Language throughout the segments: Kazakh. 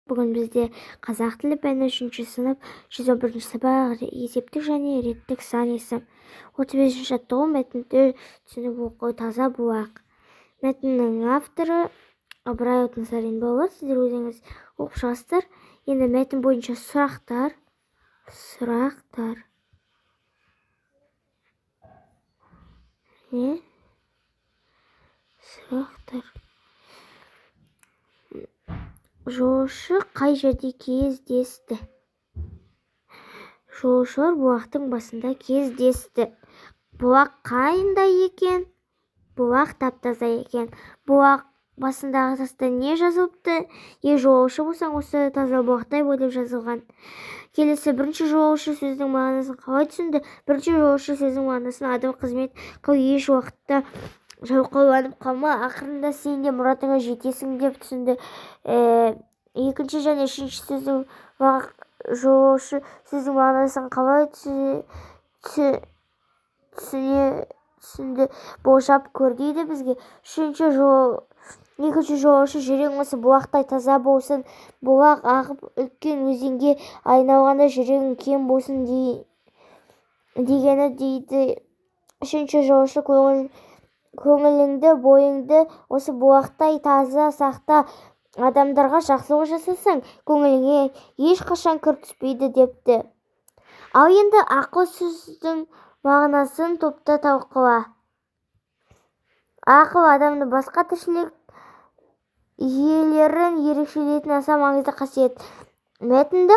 Бүгін бізде қазақ тілі пәні 3 сынып 111 сабақ есептік және реттік сан есім. 35 жаттығу мәтінді түсініп оқу таза бұлақ. Мәтіннің авторы Ыбырай Алтынсарин болады. Сіздер өзіңіз оқып шығасыздар. Енді мәтін бойынша сұрақтар. Жолаушы қай жерде кездесті? Жолаушылар бұлақтың басында кездесті. Бұлақ қайда екен? Бұлақ тап-таза екен. Бұлақ басындағы таста не жазылыпты? Жолаушы болсаң, осы таза бұлақтай болып жазылған. Келесі, бірінші жолаушы сөздің мағынасын қалай түсінді? Бірінші жолаушы сөздің мағынасын адал қызмет қыл, еш уақытта жалқауланып қалма, ақырында сен де мұратыңа жетесің деп түсінді. Екінші және үшінші сөздің жолаушы сөздің мағынасын қалай түсінді? Болжап көр дейді бізге. Екінші жолаушы жүрең осы бұлақтай таза болсын, бұлақ ағып үлкен өзенге айналғанда жүрегің кем болсын дегені дейді. Үшінші жолаушы көңіліңді, бойыңды осы бұлақтай таза сақта, адамдарға жақсылық жасасаң, көңіліңе ешқашан кір түспейді депті. Ал енді ақыл сөздің мағынасын топта талқыла. Ақыл адамды басқа тіршілік иелерін ерекшелейтін аса маңызды қасиет. Мәтінді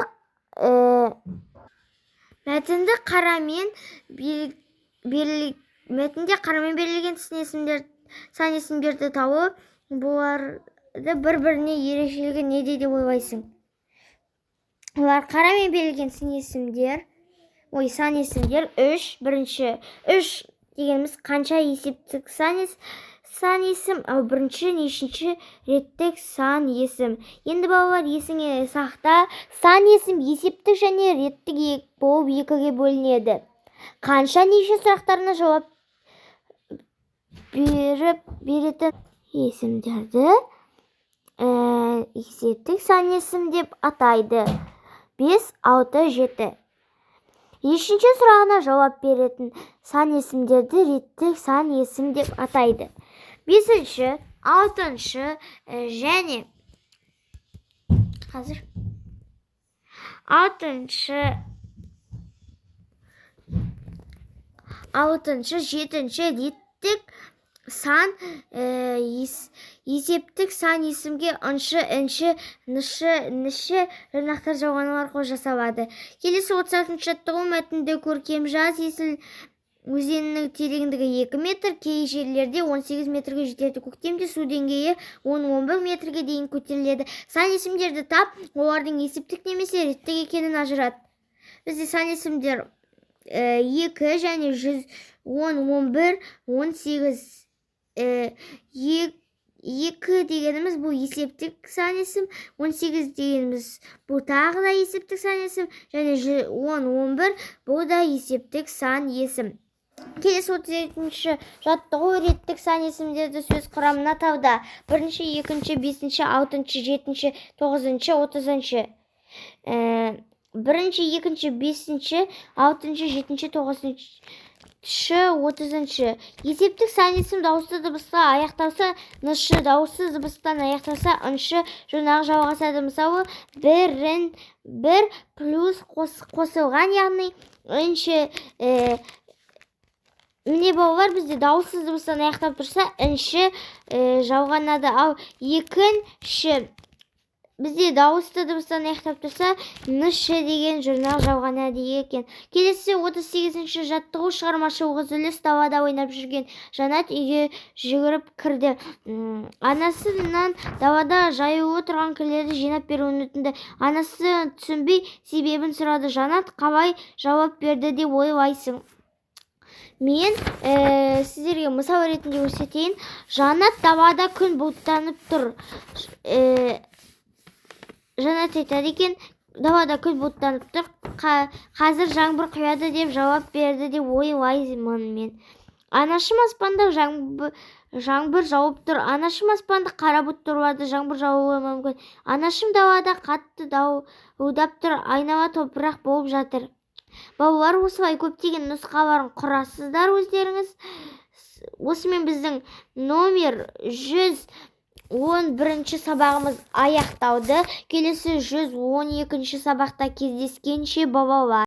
қарамен берілген сан есімдерді тауып, бұларды бір-біріне ерекшелігі неде деп ойлайсың? Олар қарамен берілген сан есімдер 3. Бірінші 3 дегеніміз қанша есептік сан есім, ал бірінші нешінші реттік сан есім. Енді балалар есіңе сақта, сан есім есептік және реттік болып екіге бөлінеді. Қанша неше сұрақтарына жауап беретін есімдерді есептік сан есім деп атайды. 5, 6, 7. Нешінші сұрағына жауап беретін сан есімдерді реттік сан есім деп атайды. 5, 6 және 7 реттік сан есептік сан есімге ыншы, ніші жұрнақтар жауғаны арқылы жасалады. Келесі 36 жаттығу мәтінді көркем жаз. Есіл өзенінің тереңдігі 2 метр, кей жерлерде 18 метрге жетеді. Көктемде су деңгейі 10-11 метрге дейін көтеріледі. Сан есімдерді тап, олардың есептік немесе реттік екенін ажырат. Бізде сан есімдер 2 және 100, 10, 11, 18. 2 дегеніміз бұл есептік сан есім, 18 дегеніміз бұл тағы да есептік сан есім, және 10, 11 бұл да есептік сан есім. Келесі 37 жаттығу реттік сан есімдерді сөз құрамына тауда. 1, 2, 5, 6, 7, 9, 30. 1, 2, 5, 6, 7, 9, 30. Есептік сан есім дауысты дыбысқа аяқталса, нышы дауыссыз дыбыстан аяқталса, ыншы жұрнағы жалғасады. Мысалы, 1 плюс қосылған, яғни ыншы. Міне балалар, бізде дауыссыз дыбыстан аяқтап тұрса, ыншы жалғанады. Ал екінші бізде дауысты дыбыстан аяқтап тұрса, нышы деген жұрнақ жалғанады екен. Келесі 38 жаттығу шығармашылық үзіліс. Далада ойнап жүрген Жанат үйге жүгіріп кірді. Анасынан далада жаюлы тұрған кірлерді жинап беруін өтінді. Анасы түсінбей себебін сұрады. Жанат қалай жауап берді деп ойлайсың? Мен сіздерге мысал ретінде көрсетейін. Жанат далада күн бұлттанып тұр. Жанат айтады екен, далада күн бұлттанып тұр, қазір жаңбыр құяды деп жауап берді деп ойлаймын мен. Анашым аспанда жаңбыр жауып тұр. Анашым аспанды қара бұлт торлады. Жаңбыр жауы мүмкін. Анашым далада қатты дауылдап тұр. Айнала топырақ болып жатыр. Балалар, осылай көптеген нұсқаларын құрасыздар өздеріңіз. Осымен біздің номер 111 сабағымыз аяқталды. Келесі 112 сабақта кездескенше балалар.